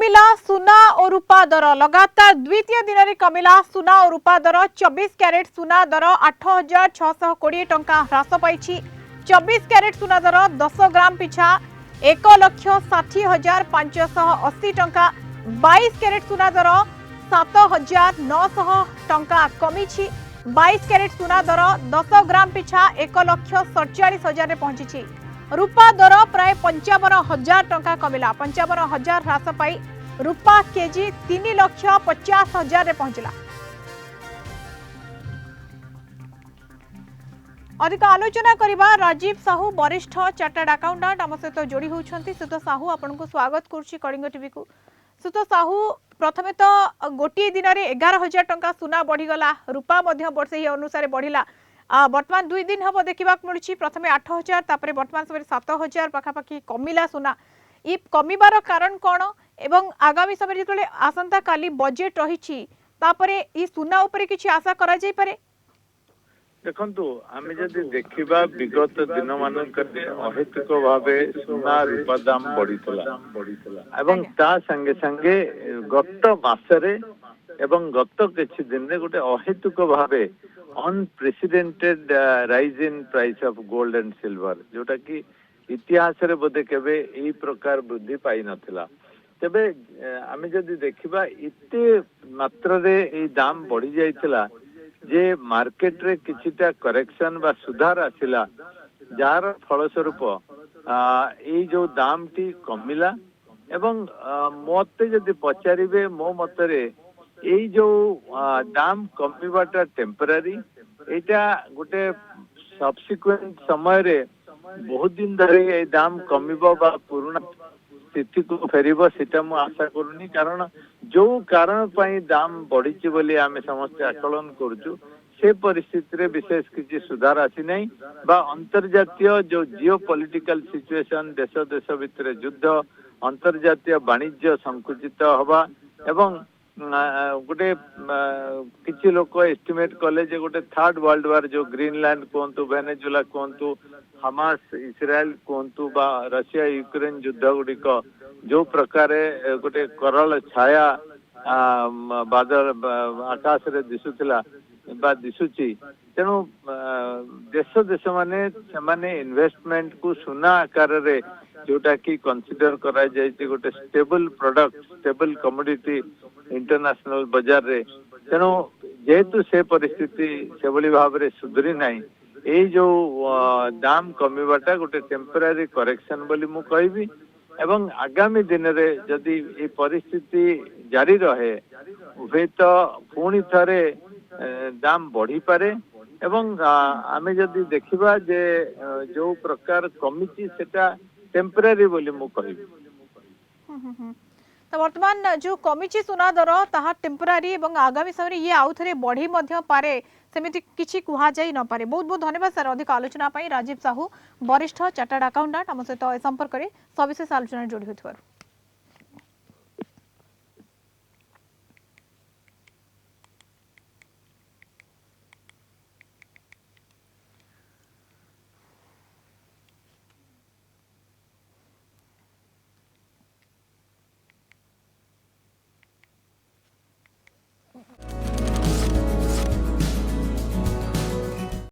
कमिला सुना और रूपा दर लगातार द्वितीय दिन में कमिला सुना और रूपा दर 24 कैरेट सुना दर 8,620 टंका ह्रास पाई। 24 कैरेट सुना दर 10 ग्राम पिछा 1,60,580 टंका। 22 कैरेट सुना दर 7,900 टंका कमी। 22 कैरेट सुना दर 10 ग्राम पिछा 1,47,000 पहुंची। रूपा दर प्राय 55,000 टंका कमिला। 55,000 ह्रास पाई रूपा केजी 3,50,000 पहुंचला। अधिक आलोचना करिबा राजीव साहू वरिष्ठ चार्टर्ड अकाउंटेंट आम सहित जोड़ी होउछंती। सुतो साहू आपन को स्वागत करूची कलिंग टीवी को। सुतो साहू प्रथमे तो गोटी दिन में 11,000 टंका सुना बढ़ीगला, रूपा वर्ष अनुसार बढ़िला। वर्तमान 2 दिन हम देखा मिलूँ प्रथम 8,000 तापर वर्तमान समय 7,000 पाखापाखि कमिला सुना। ये कमिबार कारण कौन एवं आगामी समय जो आसंता काली बजेट रही ये सुना उपरे किसी आशा करा जाय पारे? देखु आम जदि देखा विगत दिन मानक अहेतुक भाव सुना रूपा दाम बढ़ी ता संगे संगे गत मासरे एवं गत किछि दिन रे गोटे अहेतुक भाव unprecedented rise in price of gold and silver जोटा कि इतिहास रे बोधे केबे एही प्रकार वृद्धि पाई नथिला। तेबे आमे जदि देखिबा इते मात्रा रे ए दाम बढ़ी जाइतिला जे मार्केट रे किछिटा करेक्शन बा सुधार आसिला जार फलस्वरूप ए जो दाम टी कमिला एवं मते जदि पचारिबे मो मतरे एई जो दाम कमिबाटा टेम्पररी एटा गोटे सब्सिक्वेंट समय रे बहुत दिन धरे ए दाम कमिबो बा पुराना स्थिति को फेरिबो सेटा मु आशा करूनी। कारण जो कारण पई दाम बढ़ीची बोली आमे समस्त आकलन करूछु से परिस्थिति रे विशेष किसी सुधार आसी नहीं बा अंतर्जातीय जो जियो पॉलिटिकल सिचुएशन देश देश भितर युद्ध अंतर्जातीय वाणिज्य संकुचित हवा एवं गोटे किसी लोक एस्टिमेट कले जे गोटे थर्ड वर्ल्ड वार जो ग्रीनलैंड कहतु वेनेजुला कहतु हमास इस्राएल कहतु बा रशिया यूक्रेन युद्ध गुड़िक जो प्रकार गोटे करल छाया बादल आकाश रे दिशुथिला बा दिशुची तेणु देश देश माने इन्वेस्टमेंट को सुना आकार रे जोटा कि कंसीडर करा जाय गोटे stable product stable commodity international बाजार रे। तेणु जेहेतु से परिस्थिति से भली भाव रे सुधरी नाही ए जो दाम कमिबाटा गोटे टेम्पररी करेक्शन बोली मु कहबी एवं आगामी दिन रे जदि ए परिस्थिति जारी रहे उभे तो पुणी थरे दाम बढ़ी पारे एवं आमे जदि देखिबा जे जो प्रकार कमिची सेटा टेम्पररी बोली मु कहबी। तो वर्तमान जो कमिची सुना दर ताहा टेम्पररी एवं आगामी समय ये आउ थरे बढ़ी मध्य पारे सेमिति किछि कुहा जाई न पारे। बहुत बहुत धन्यवाद सर अधिक आलोचना पाई राजीव साहू वरिष्ठ चार्टर्ड अकाउंटेंट आम सहित संपर्क में सविशेष आलोचना जोड़ी होइथार।